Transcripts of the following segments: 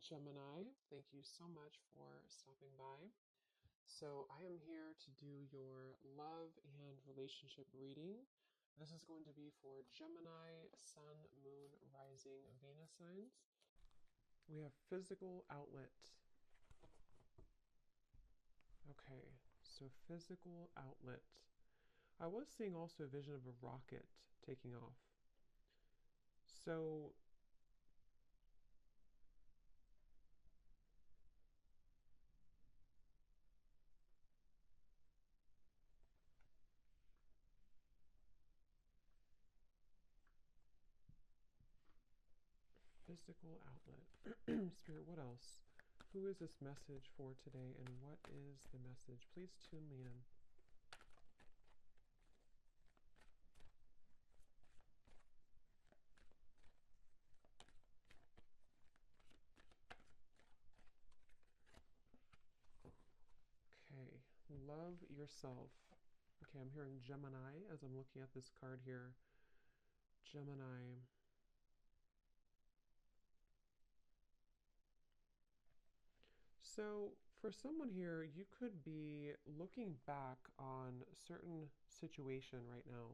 Gemini. Thank you so much for stopping by. So, I am here to do your love and relationship reading. This is going to be for Gemini, Sun, Moon, Rising, Venus signs. We have physical outlet. Okay, so physical outlet. I was seeing also a vision of a rocket taking off. So, physical outlet. Spirit, what else? Who is this message for today, and what is the message? Please tune me in. Okay, love yourself. Okay, I'm hearing Gemini as I'm looking at this card here. Gemini. So, for someone here, you could be looking back on a certain situation right now,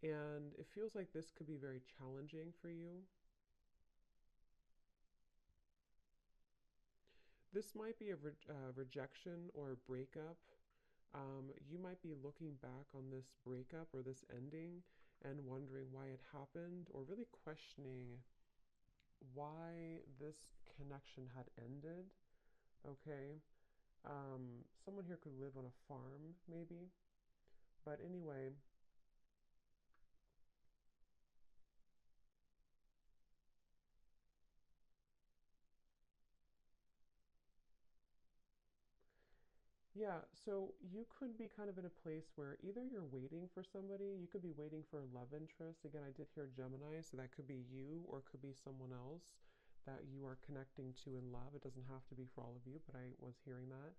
and it feels like this could be very challenging for you. This might be a rejection or a breakup. You might be looking back on this breakup or this ending and wondering why it happened, or really questioning why this connection had ended. Okay. Someone here could live on a farm, maybe. But anyway, yeah, so you could be kind of in a place where either you're waiting for somebody, you could be waiting for a love interest. Again, I did hear Gemini, so that could be you or it could be someone else that you are connecting to in love. It doesn't have to be for all of you, but I was hearing that.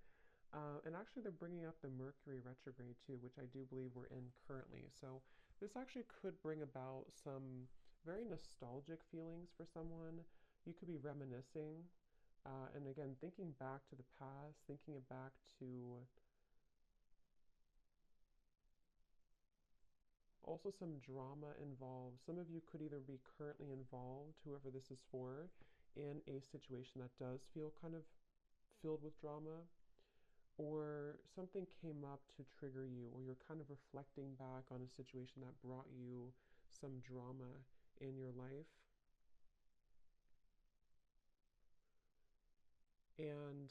And actually, they're bringing up the Mercury retrograde too, which I do believe we're in currently. So this actually could bring about some very nostalgic feelings for someone. You could be reminiscing and again, thinking back to the past, thinking it back to also some drama involved. Some of you could either be currently involved, whoever this is for, in a situation that does feel kind of filled with drama, or something came up to trigger you, or you're kind of reflecting back on a situation that brought you some drama in your life. And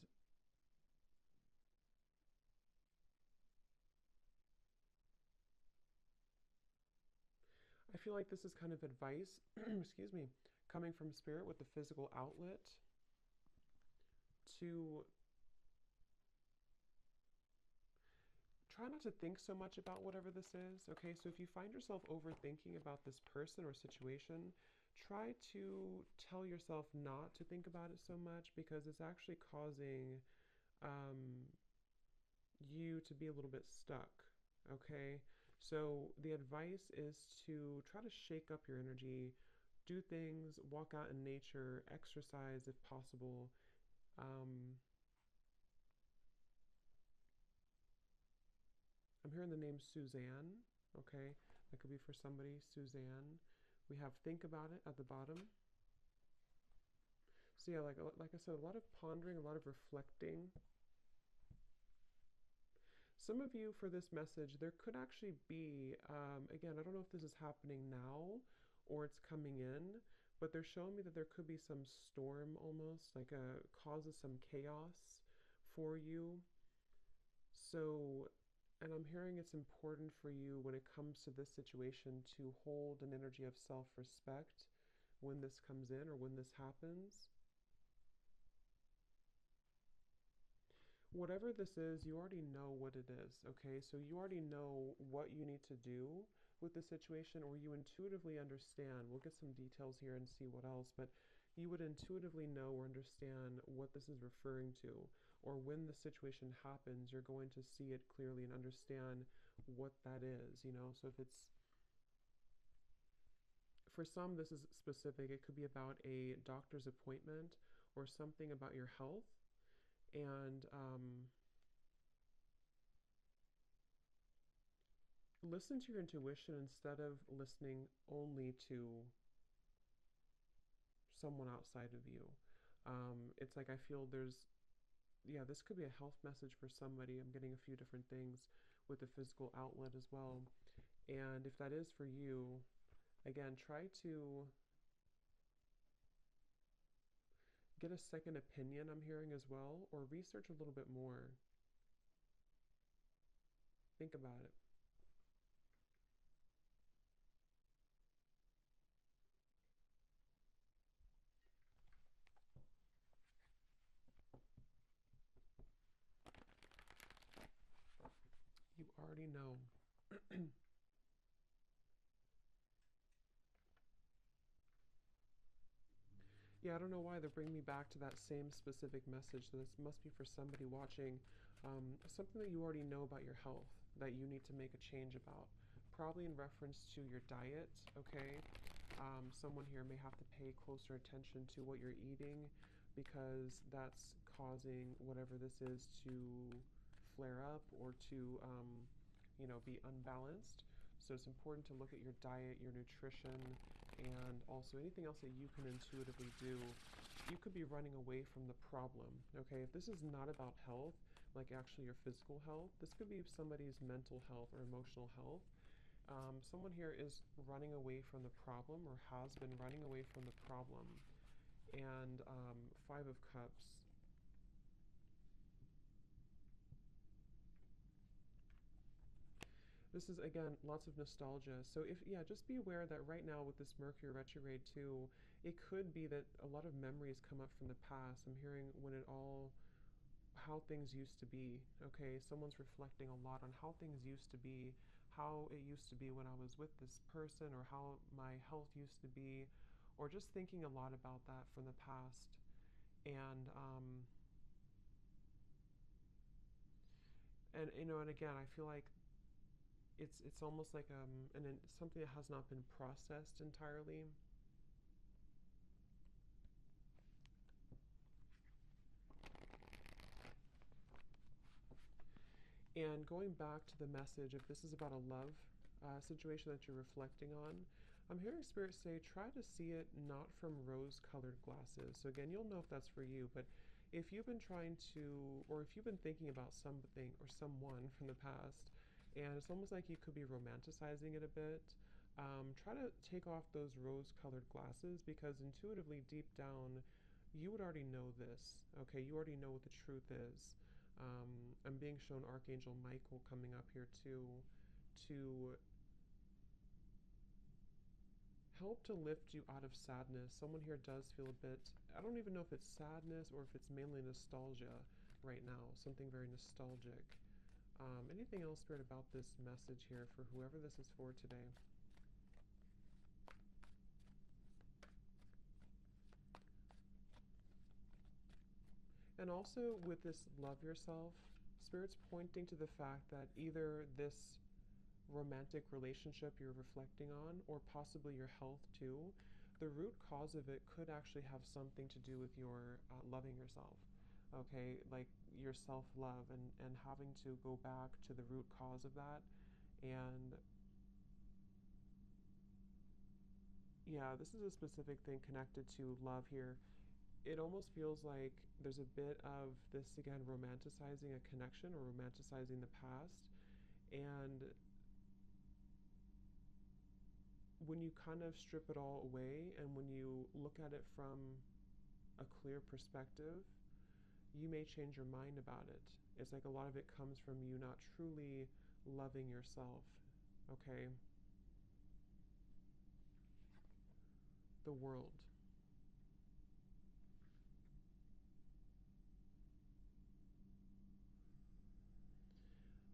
I feel like this is kind of advice, excuse me, coming from spirit with the physical outlet to try not to think so much about whatever this is. Okay, so if you find yourself overthinking about this person or situation, try to tell yourself not to think about it so much, because it's actually causing um, you to be a little bit stuck. Okay, so the advice is to try to shake up your energy, do things, walk out in nature, exercise if possible. Um, I'm hearing the name Suzanne. Okay, that could be for somebody, Suzanne. We have think about it at the bottom. So yeah, like I said, a lot of pondering, a lot of reflecting. Some of you for this message, there could actually be, again, I don't know if this is happening now or it's coming in, but they're showing me that there could be some storm almost, like causes some chaos for you. So, and I'm hearing it's important for you when it comes to this situation to hold an energy of self-respect when this comes in or when this happens. Whatever this is, you already know what it is, okay? So you already know what you need to do with the situation, or you intuitively understand. We'll get some details here and see what else, but you would intuitively know or understand what this is referring to, or when the situation happens, you're going to see it clearly and understand what that is, you know? So if it's for some, this is specific. It could be about a doctor's appointment or something about your health. And listen to your intuition instead of listening only to someone outside of you. It's like I feel there's, yeah, this could be a health message for somebody. I'm getting a few different things with the physical outlet as well. And if that is for you, again, try to get a second opinion, I'm hearing as well, or research a little bit more. Think about it. You already know. Yeah, I don't know why they're bringing me back to that same specific message. So this must be for somebody watching. Something that you already know about your health that you need to make a change about. Probably in reference to your diet, okay? Someone here may have to pay closer attention to what you're eating because that's causing whatever this is to flare up or to, be unbalanced. So it's important to look at your diet, your nutrition, and also anything else that you can intuitively do. You could be running away from the problem, okay? If this is not about health, like actually your physical health, this could be somebody's mental health or emotional health. Someone here is running away from the problem or has been running away from the problem. And Five of Cups. This is again lots of nostalgia. So if yeah, just be aware that right now with this Mercury retrograde too, it could be that a lot of memories come up from the past. I'm hearing when it all how things used to be. Okay, someone's reflecting a lot on how things used to be, how it used to be when I was with this person, or how my health used to be, or just thinking a lot about that from the past. And again, I feel like it's almost like something that has not been processed entirely. And going back to the message, if this is about a love situation that you're reflecting on, I'm hearing Spirit say try to see it not from rose colored glasses. So, again, you'll know if that's for you, but if you've been trying to, or if you've been thinking about something or someone from the past, and it's almost like you could be romanticizing it a bit, try to take off those rose colored glasses because intuitively, deep down, you would already know this. Okay, you already know what the truth is. I'm being shown Archangel Michael coming up here too to help to lift you out of sadness. Someone here does feel a bit, I don't even know if it's sadness or if it's mainly nostalgia right now, something very nostalgic. Anything else, Spirit, about this message here for whoever this is for today? And also with this love yourself, Spirit's pointing to the fact that either this romantic relationship you're reflecting on, or possibly your health too, the root cause of it could actually have something to do with your loving yourself. Okay, like your self love and having to go back to the root cause of that. And yeah, this is a specific thing connected to love here. It almost feels like there's a bit of this again romanticizing a connection or romanticizing the past. And when you kind of strip it all away and when you look at it from a clear perspective, you may change your mind about it. It's like a lot of it comes from you not truly loving yourself. Okay? The world.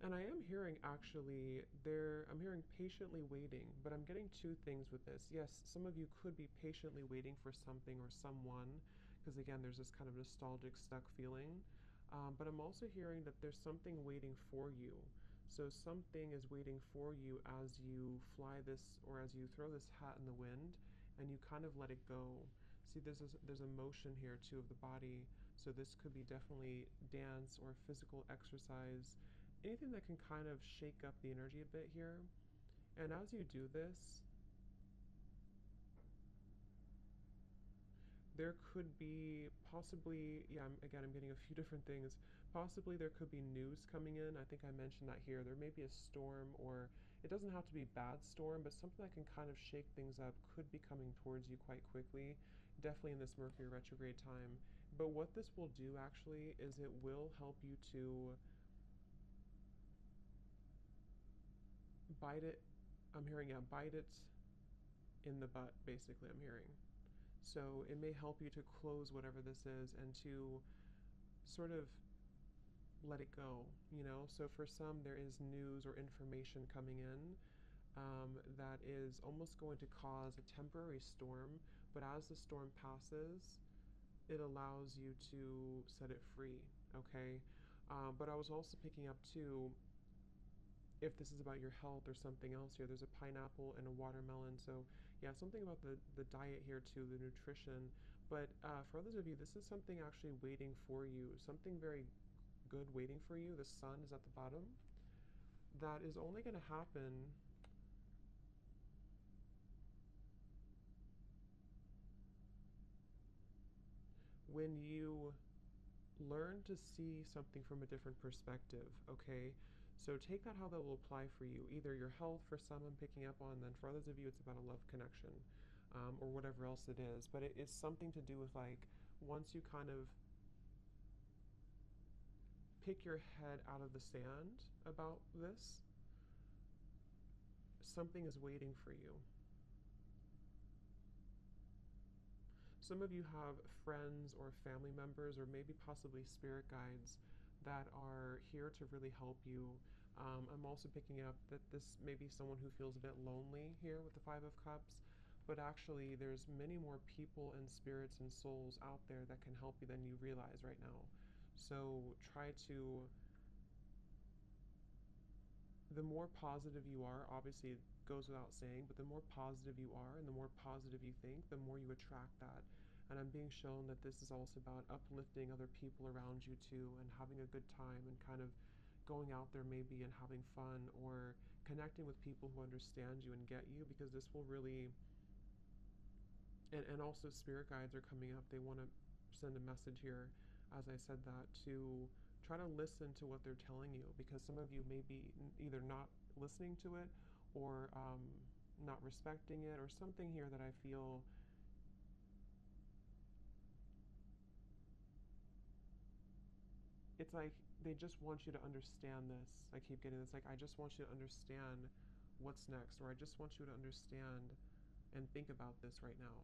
And I am hearing actually I'm hearing patiently waiting, but I'm getting two things with this. Yes, some of you could be patiently waiting for something or someone, because again, there's this kind of nostalgic stuck feeling. But I'm also hearing that there's something waiting for you. So something is waiting for you as you fly this or as you throw this hat in the wind and you kind of let it go. See, there's a motion here too of the body, so this could be definitely dance or physical exercise, anything that can kind of shake up the energy a bit here. And as you do this, there could be possibly, yeah, again, I'm getting a few different things. Possibly there could be news coming in. I think I mentioned that here. There may be a storm, or it doesn't have to be a bad storm, but something that can kind of shake things up could be coming towards you quite quickly, definitely in this Mercury retrograde time. But what this will do actually is it will help you to bite it. I'm hearing, yeah, bite it in the butt, basically, I'm hearing. So it may help you to close whatever this is and to sort of let it go, you know? So for some, there is news or information coming in that is almost going to cause a temporary storm, but as the storm passes, it allows you to set it free, okay? But I was also picking up too, if this is about your health or something else here, there's a pineapple and a watermelon. So, yeah, something about the diet here too, the nutrition. But for others of you, this is something actually waiting for you, something very good waiting for you. The sun is at the bottom. That is only going to happen when you learn to see something from a different perspective, okay? So take that how that will apply for you. Either your health, for some, I'm picking up on, then for others of you, it's about a love connection, or whatever else it is. But it's something to do with like once you kind of pick your head out of the sand about this, something is waiting for you. Some of you have friends or family members, or maybe possibly spirit guides that are here to really help you. I'm also picking up that this may be someone who feels a bit lonely here with the Five of Cups, but actually, there's many more people and spirits and souls out there that can help you than you realize right now. So try to, the more positive you are, obviously it goes without saying, but the more positive you are and the more positive you think, the more you attract that. And I'm being shown that this is also about uplifting other people around you too and having a good time and kind of going out there maybe and having fun or connecting with people who understand you and get you, because this will really, and also spirit guides are coming up. They want to send a message here, as I said that, to try to listen to what they're telling you, because some of you may be either not listening to it or not respecting it or something here that I feel it's like they just want you to understand this. I keep getting this, like, I just want you to understand what's next, or I just want you to understand and think about this right now.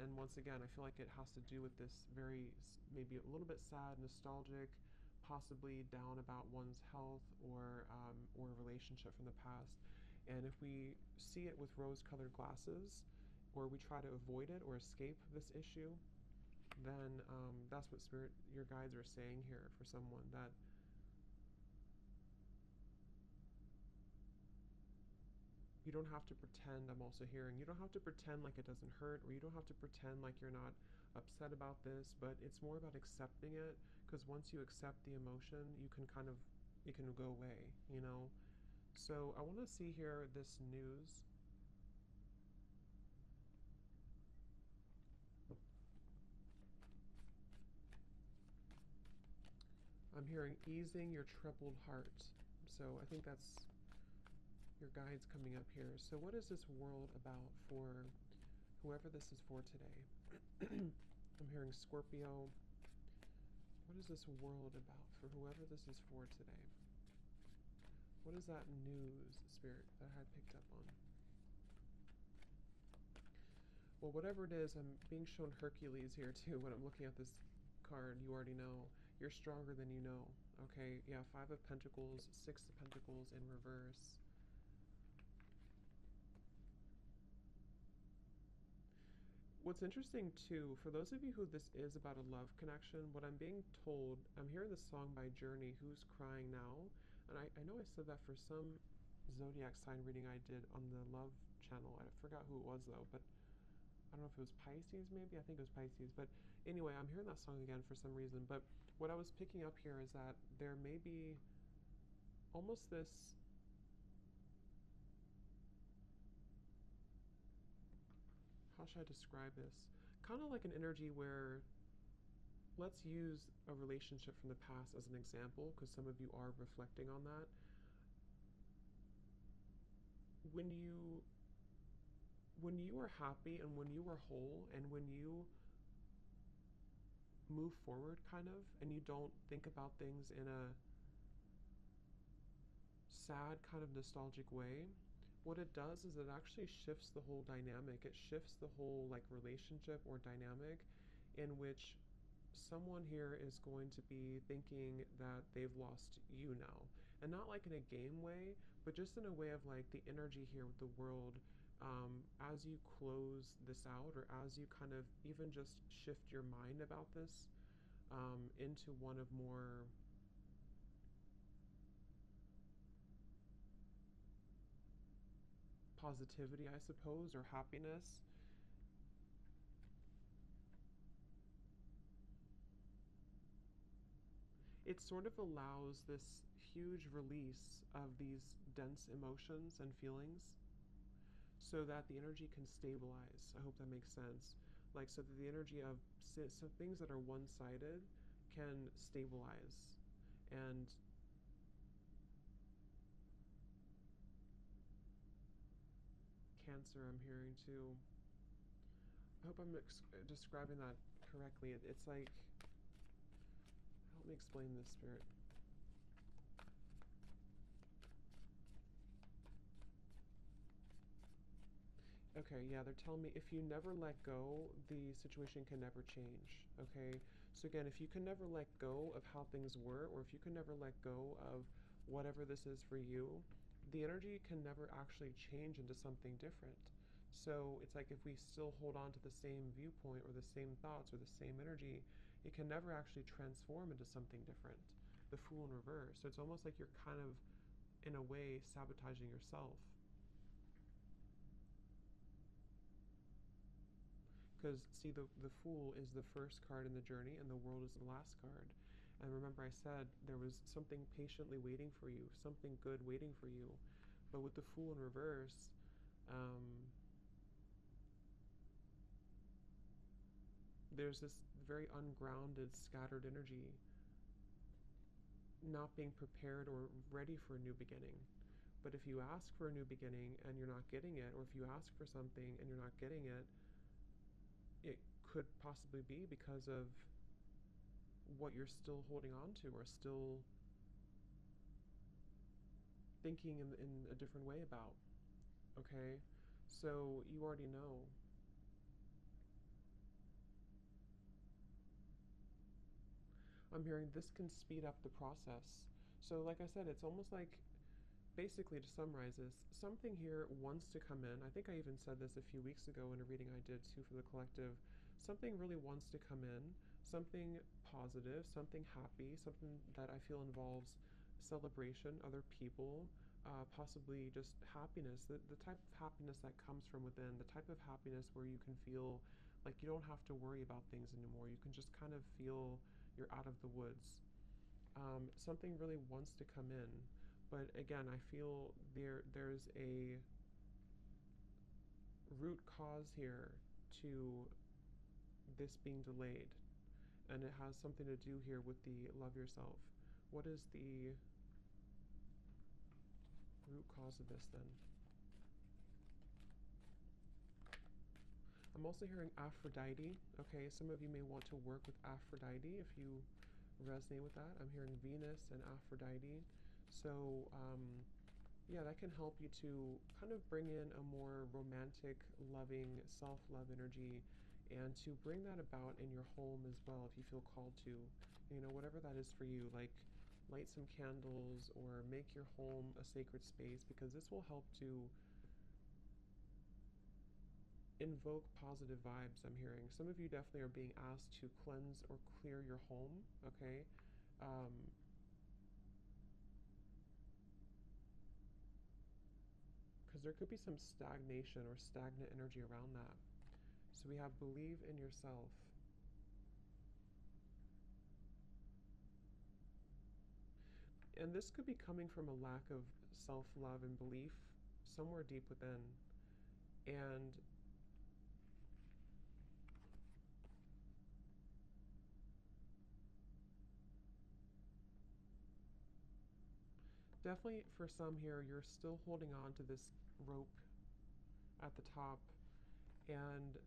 And once again, I feel like it has to do with this very, maybe a little bit sad, nostalgic, possibly down about one's health or a relationship from the past. And if we see it with rose-colored glasses, or we try to avoid it or escape this issue, then that's what spirit, your guides are saying here for someone, that you don't have to pretend. I'm also hearing you don't have to pretend like it doesn't hurt, or you don't have to pretend like you're not upset about this, but it's more about accepting it, because once you accept the emotion, you can kind of, it can go away, you know? So I want to see here this news. I'm hearing easing your troubled heart. So I think that's your guides coming up here. So what is this world about for whoever this is for today? I'm hearing Scorpio. What is this world about for whoever this is for today? What is that news, Spirit, that I had picked up on? Well, whatever it is, I'm being shown Hercules here too when I'm looking at this card. You already know. You're stronger than you know. Okay, yeah, Five of Pentacles, Six of Pentacles in reverse. What's interesting too, for those of you who this is about a love connection, what I'm being told, I'm hearing the song by Journey, Who's Crying Now? And I know I said that for some zodiac sign reading I did on the Love channel. I forgot who it was though, but I don't know if it was Pisces, maybe. I think it was Pisces. But anyway, I'm hearing that song again for some reason. But what I was picking up here is that there may be almost this, how should I describe this? Kind of like an energy where, let's use a relationship from the past as an example, because some of you are reflecting on that. When you when you are happy and when you are whole and when you move forward kind of and you don't think about things in a sad kind of nostalgic way, what it does is it actually shifts the whole dynamic. It shifts the whole like relationship or dynamic in which someone here is going to be thinking that they've lost you now. And not like in a game way, but just in a way of like the energy here with the world, as you close this out or as you kind of even just shift your mind about this, into one of more positivity, I suppose, or happiness. It sort of allows this huge release of these dense emotions and feelings so that the energy can stabilize. I hope that makes sense. Like, so that the energy of so things that are one sided can stabilize. And Cancer, I'm hearing too. I hope I'm describing that correctly. It's like, help me explain this, Spirit. Okay, yeah, they're telling me if you never let go, the situation can never change. Okay, so again, if you can never let go of how things were, or if you can never let go of whatever this is for you, the energy can never actually change into something different. So it's like if we still hold on to the same viewpoint or the same thoughts or the same energy, it can never actually transform into something different. The Fool in reverse. So it's almost like you're kind of, in a way, sabotaging yourself. Because, see, the Fool is the first card in the journey, and the World is the last card. And remember, I said there was something patiently waiting for you, something good waiting for you. But with the Fool in reverse, um, there's this very ungrounded, scattered energy, not being prepared or ready for a new beginning. But if you ask for a new beginning and you're not getting it, or if you ask for something and you're not getting it, it could possibly be because of what you're still holding on to or still thinking in a different way about. Okay? So you already know. I'm hearing this can speed up the process. So, like I said, it's almost like, basically, to summarize this, something here wants to come in. I think I even said this a few weeks ago in a reading I did too for the collective. Something really wants to come in, something positive, something happy, something that I feel involves celebration, other people, possibly just happiness, the type of happiness that comes from within, the type of happiness where you can feel like you don't have to worry about things anymore. You can just kind of feel you're out of the woods. Something really wants to come in, but again, I feel there's a root cause here to this being delayed, and it has something to do here with the love yourself. What is the root cause of this then? I'm also hearing Aphrodite. Okay, some of you may want to work with Aphrodite if you resonate with that. I'm hearing Venus and Aphrodite. So, yeah, that can help you to kind of bring in a more romantic, loving, self-love energy and to bring that about in your home as well if you feel called to. You know, whatever that is for you, like light some candles or make your home a sacred space, because this will help to invoke positive vibes. I'm hearing some of you definitely are being asked to cleanse or clear your home. Okay, um, because there could be some stagnation or stagnant energy around that. So we have believe in yourself. And this could be coming from a lack of self-love and belief somewhere deep within. And definitely for some here, you're still holding on to this rope at the top, and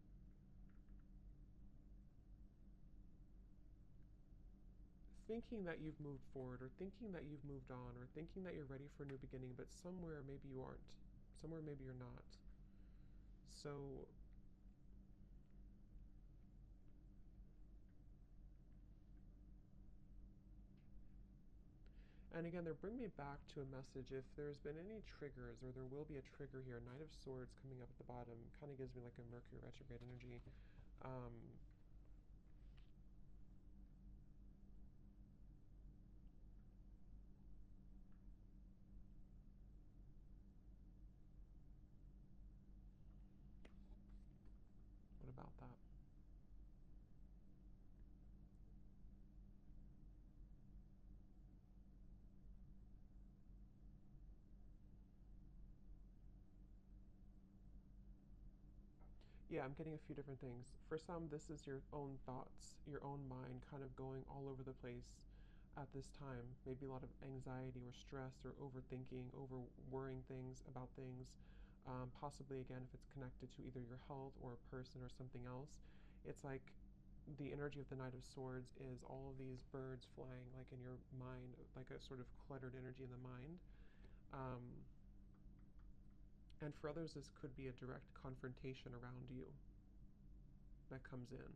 thinking that you've moved forward, or thinking that you've moved on, or thinking that you're ready for a new beginning, but somewhere maybe you aren't. Somewhere maybe you're not. So, and again, they're bringing me back to a message. If there's been any triggers, or there will be a trigger here, Knight of Swords coming up at the bottom, kind of gives me like a Mercury retrograde energy. Um, what about that? Yeah, I'm getting a few different things. For some, this is your own thoughts, your own mind kind of going all over the place at this time. Maybe a lot of anxiety or stress or overthinking, over worrying things about things. Possibly, again, if it's connected to either your health or a person or something else, it's like the energy of the Knight of Swords is all of these birds flying like in your mind, like a sort of cluttered energy in the mind. Um, and for others, this could be a direct confrontation around you that comes in.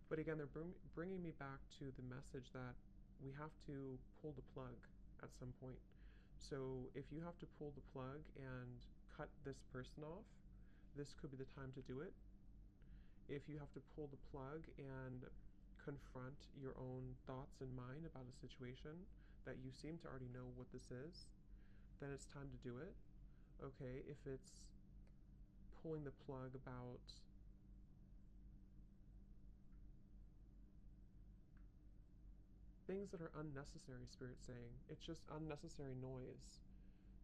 But again, they're bringing me back to the message that we have to pull the plug at some point. So if you have to pull the plug and cut this person off, this could be the time to do it. If you have to pull the plug and confront your own thoughts and mind about a situation that you seem to already know what this is, then it's time to do it. Okay, if it's pulling the plug about things that are unnecessary, Spirit's saying. It's just unnecessary noise.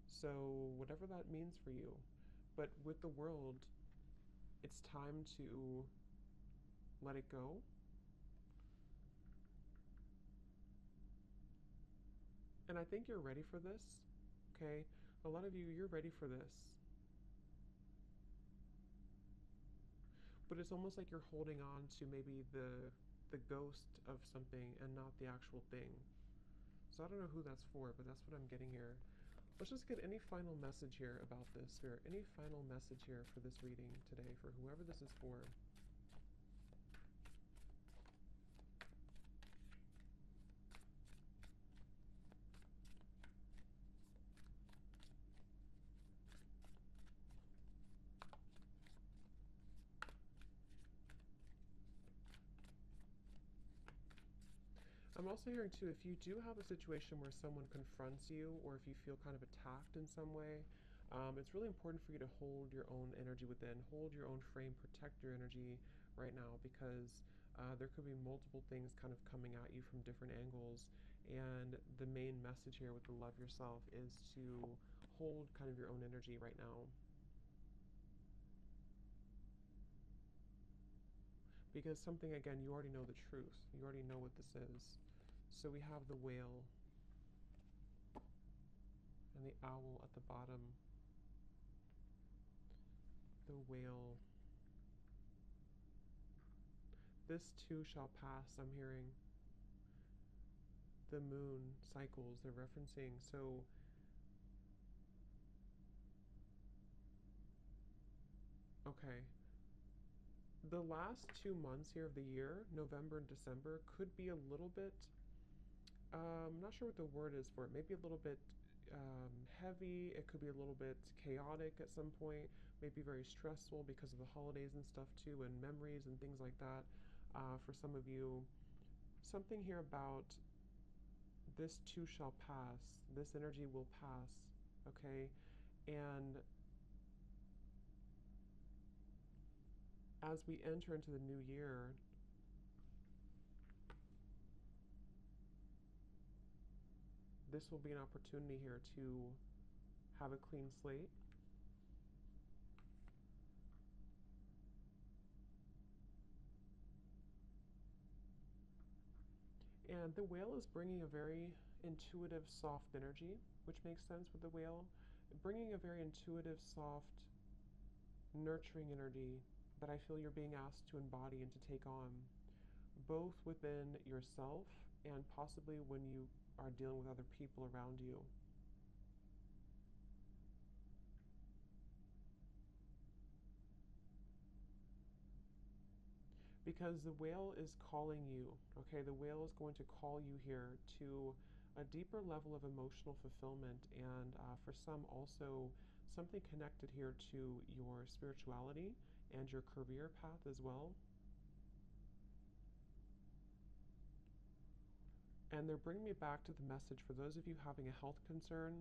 So, whatever that means for you. But with the world, it's time to let it go. And I think you're ready for this. Okay? A lot of you, you're ready for this. But it's almost like you're holding on to maybe the ghost of something and not the actual thing. So I don't know who that's for, but that's what I'm getting here. Let's just get any final message here about this, Spirit. Any final message here for this reading today, for whoever this is for. I'm also hearing too, if you do have a situation where someone confronts you, or if you feel kind of attacked in some way, it's really important for you to hold your own energy within, hold your own frame, protect your energy right now, because there could be multiple things kind of coming at you from different angles. And the main message here with the love yourself is to hold kind of your own energy right now. Because something, again, you already know the truth. You already know what this is. So we have the whale and the owl at the bottom. The whale. This too shall pass, I'm hearing. The moon cycles, they're referencing. So, okay. The last 2 months here of the year, November and December, could be a little bit, I'm not sure what the word is for it, maybe a little bit heavy. It could be a little bit chaotic at some point, maybe very stressful because of the holidays and stuff too, and memories and things like that. For some of you, something here about this too shall pass. This energy will pass, okay? And as we enter into the new year, this will be an opportunity here to have a clean slate. And the whale is bringing a very intuitive, soft energy, which makes sense with the whale. Bringing a very intuitive, soft, nurturing energy that I feel you're being asked to embody and to take on, both within yourself and possibly when you are dealing with other people around you. Because the whale is calling you, okay? The whale is going to call you here to a deeper level of emotional fulfillment, and for some also something connected here to your spirituality and your career path as well. And they're bringing me back to the message for those of you having a health concern.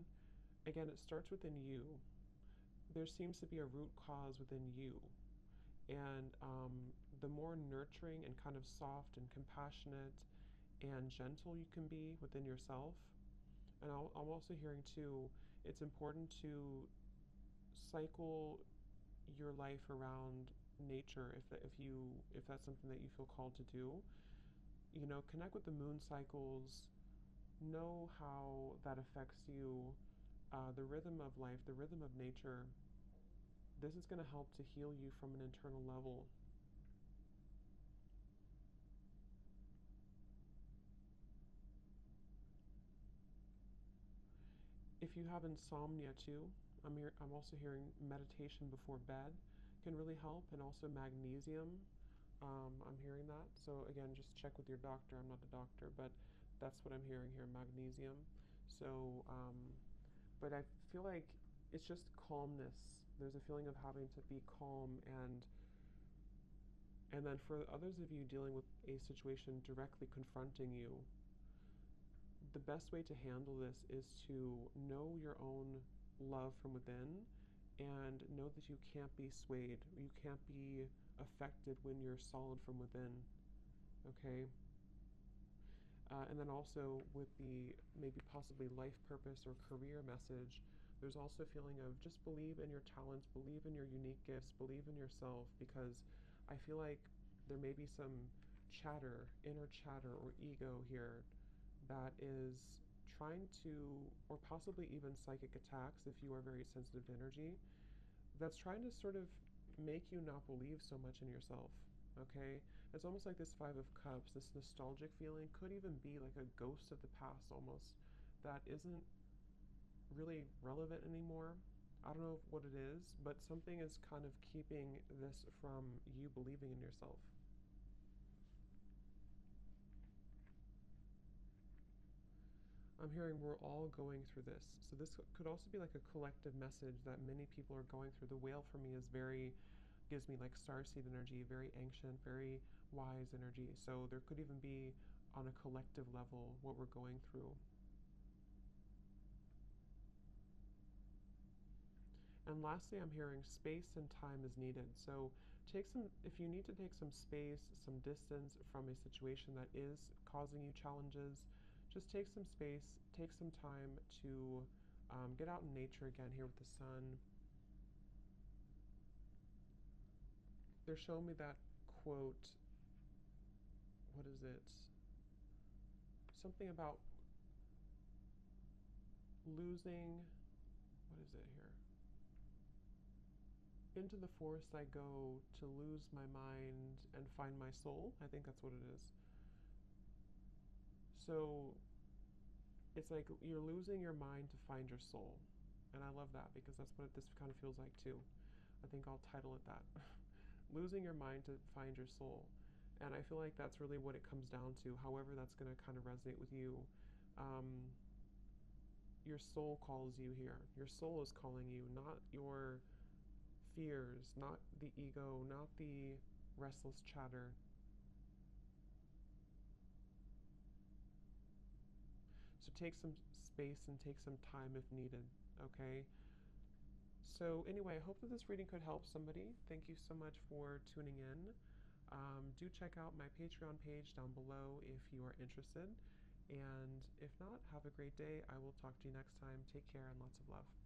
Again, it starts within you. There seems to be a root cause within you. And the more nurturing and kind of soft and compassionate and gentle you can be within yourself. And I'm also hearing too, it's important to cycle your life around nature if that's something that you feel called to do. You know, connect with the moon cycles, know how that affects you, the rhythm of life, the rhythm of nature. This is going to help to heal you from an internal level. If you have insomnia too, I'm also hearing meditation before bed can really help, and also magnesium. I'm hearing that. So again, just check with your doctor. I'm not a doctor, but that's what I'm hearing here, magnesium. So, but I feel like it's just calmness. There's a feeling of having to be calm, and then for others of you dealing with a situation directly confronting you, the best way to handle this is to know your own love from within and know that you can't be swayed. You can't be affected when you're solid from within. Okay? And then also with the maybe possibly life purpose or career message, there's also a feeling of just believe in your talents, believe in your unique gifts, believe in yourself, because I feel like there may be some chatter, inner chatter or ego here that is trying to, or possibly even psychic attacks if you are very sensitive to energy, that's trying to sort of make you not believe so much in yourself. Okay? It's almost like this Five of Cups, this nostalgic feeling could even be like a ghost of the past almost that isn't really relevant anymore. I don't know what it is, but something is kind of keeping this from you believing in yourself. I'm hearing we're all going through this. So this could also be like a collective message that many people are going through. The whale for me is gives me like starseed energy, very ancient, very wise energy. So there could even be on a collective level what we're going through. And lastly, I'm hearing space and time is needed. So if you need to take some space, some distance from a situation that is causing you challenges, just take some space, take some time to get out in nature again here with the sun. They're showing me that quote. What is it? Something about losing. What is it here? Into the forest I go to lose my mind and find my soul. I think that's what it is. So it's like you're losing your mind to find your soul. And I love that because that's what this kind of feels like too. I think I'll title it that. Losing your mind to find your soul. And I feel like that's really what it comes down to. However, that's going to kind of resonate with you. Your soul calls you here. Your soul is calling you, not your fears, not the ego, not the restless chatter. So take some space and take some time if needed, okay? So, anyway, I hope that this reading could help somebody. Thank you so much for tuning in. Do check out my Patreon page down below if you are interested. And if not, have a great day. I will talk to you next time. Take care and lots of love.